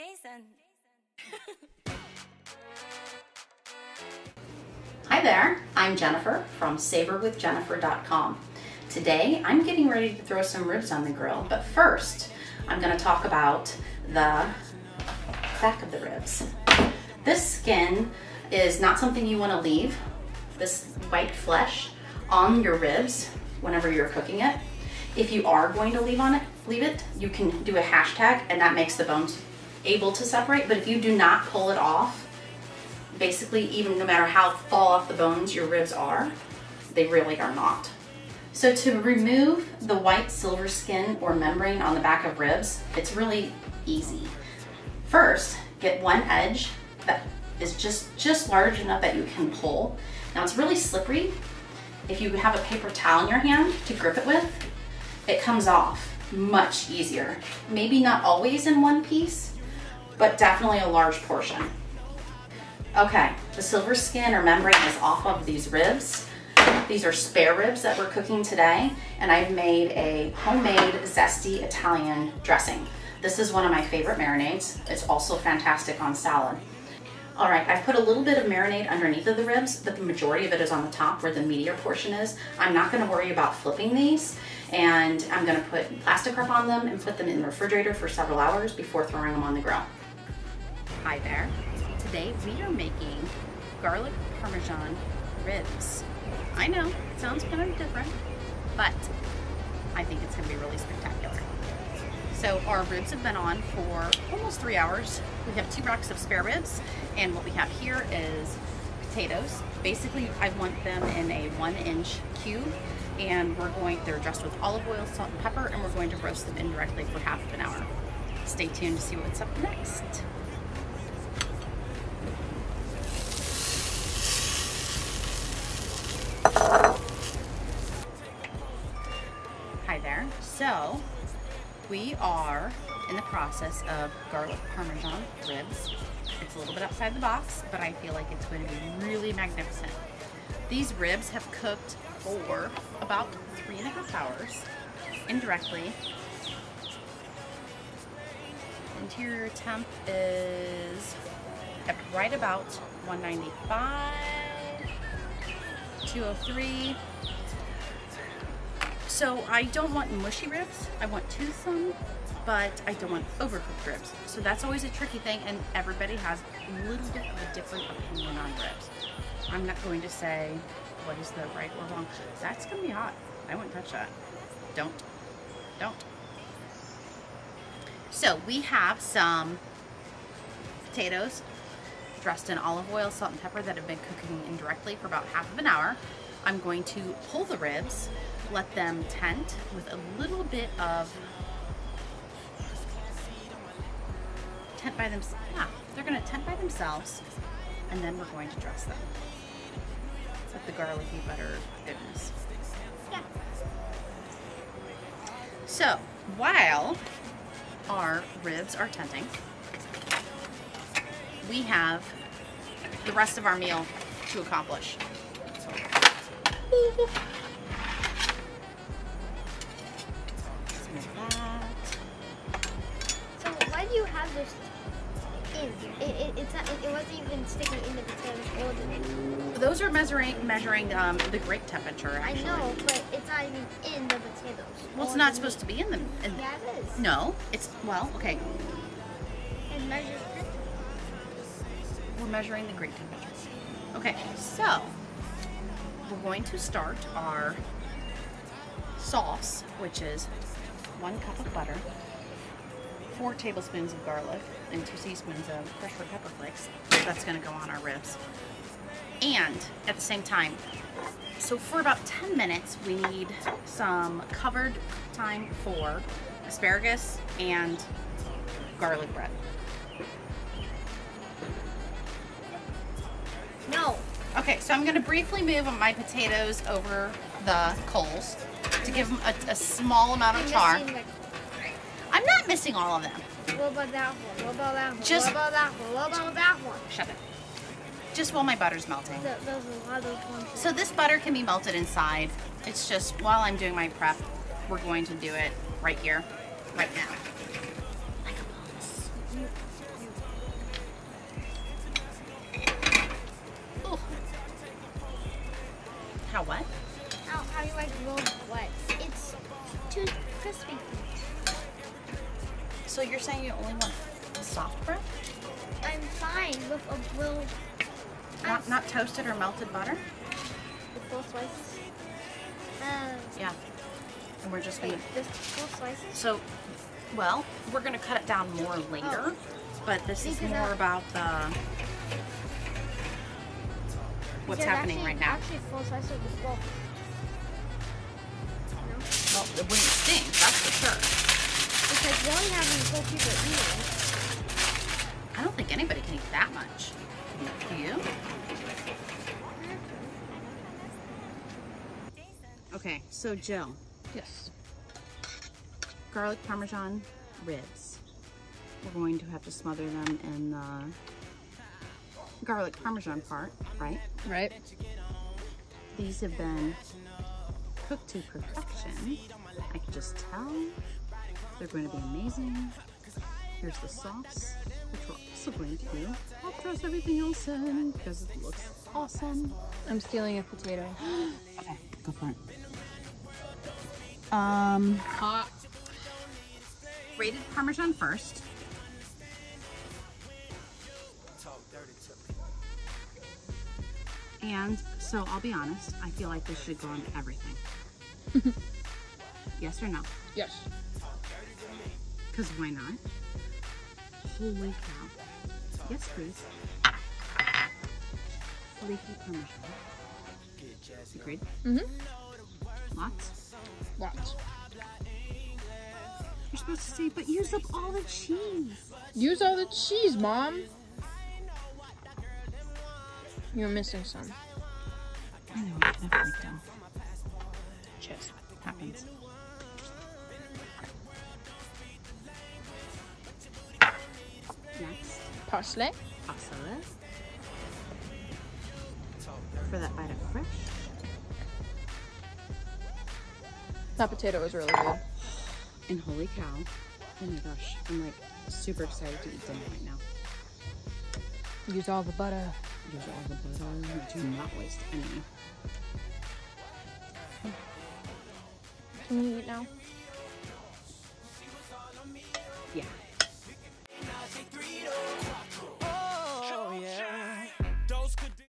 Jason. Hi there, I'm Jennifer from savorwithjennifer.com. Today I'm getting ready to throw some ribs on the grill, but first I'm going to talk about the back of the ribs. This skin is not something you want to leave, this white flesh, on your ribs whenever you're cooking it. If you are going to leave it, you can do a hashtag and that makes the bones able to separate, but if you do not pull it off, basically even no matter how fall off the bones your ribs are, they really are not. So to remove the white silver skin or membrane on the back of ribs, it's really easy. First, get one edge that is just large enough that you can pull. Now it's really slippery. If you have a paper towel in your hand to grip it with, it comes off much easier. Maybe not always in one piece, but definitely a large portion. Okay, the silver skin or membrane is off of these ribs. These are spare ribs that we're cooking today, and I've made a homemade zesty Italian dressing. This is one of my favorite marinades. It's also fantastic on salad. All right, I've put a little bit of marinade underneath of the ribs, but the majority of it is on the top where the meatier portion is. I'm not gonna worry about flipping these, and I'm gonna put plastic wrap on them and put them in the refrigerator for several hours before throwing them on the grill. Hi there. Today we are making garlic Parmesan ribs. I know, it sounds kind of different, but I think it's gonna be really spectacular. So our ribs have been on for almost 3 hours. We have 2 racks of spare ribs, and what we have here is potatoes. Basically, I want them in a 1-inch cube, and they're dressed with olive oil, salt, and pepper, and we're going to roast them indirectly for half of an hour. Stay tuned to see what's up next. Hi there. So we are in the process of garlic Parmesan ribs. It's a little bit outside the box, but I feel like it's going to be really magnificent. These ribs have cooked for about 3.5 hours indirectly. Interior temp is at right about 195, 203. So I don't want mushy ribs, I want toothsome, but I don't want overcooked ribs. So that's always a tricky thing, and everybody has a little bit of a different opinion on ribs. I'm not going to say what is the right or wrong. That's gonna be hot. I wouldn't touch that. Don't. So we have some potatoes dressed in olive oil, salt, and pepper that have been cooking indirectly for about half of an hour. I'm going to pull the ribs, let them tent with a little bit of they're going to tent by themselves, and then we're going to dress them with the garlicky butter goodness. Yeah. So while our ribs are tenting, we have the rest of our meal to accomplish. So why do you have this in? It wasn't even sticking in the potatoes. Those are measuring the grate temperature, actually. I know, but it's not even in the potatoes. Well, it's not supposed to be in them. Yeah, it is. No, it's, well, okay. It measures it. We're measuring the grate temperature. Okay, so we're going to start our sauce, which is 1 cup of butter, 4 tablespoons of garlic, and 2 teaspoons of crushed red pepper flakes. That's going to go on our ribs. And at the same time, so for about 10 minutes, we need some covered time for asparagus and garlic bread. No. Okay, so I'm going to briefly move my potatoes over the coals to give them a small amount of char. I'm not missing all of them. What about that one? What about that one? Just, what about that one? What about that one? Shut it. Just while my butter's melting. Those are a lot of those ones. So this butter can be melted inside. It's just while I'm doing my prep, we're going to do it right here, right now. Like a boss. soft bread? I'm fine with a little. Not toasted or melted butter? The full slices. Yeah. And we're just gonna. Just full slices. So, well, we're gonna cut it down more later, but this is more about the what's happening right now. Actually, full slices would be full. Well, it wouldn't stink, that's for sure. Because we're only having full people eating. I don't think anybody can eat that much. Do you? Okay, so Jill. Yes. Garlic Parmesan ribs. We're going to have to smother them in the garlic Parmesan part, right? Right. These have been cooked to perfection. I can just tell they're going to be amazing. Here's the sauce, which we're also going to do. I'll dress everything else in because it looks awesome. I'm stealing a potato. Okay, go for it. Hot. Grated Parmesan first. And so I'll be honest, I feel like this should go on everything. Yes or no? Yes. Because why not? Holy cow. Yes, please. Leafy Parmesan. Agreed? Mm-hmm. Lots? Lots. You're supposed to say, but use up all the cheese. Use all the cheese, Mom. You're missing some. I know, I never freaked out. Cheers. Happens. Next, Parsley. pasta for that bite of fresh. That potato is really good. And holy cow, oh my gosh, I'm like super excited to eat dinner right now. Use all the butter. Use all the butter, do not waste any. Can we eat now?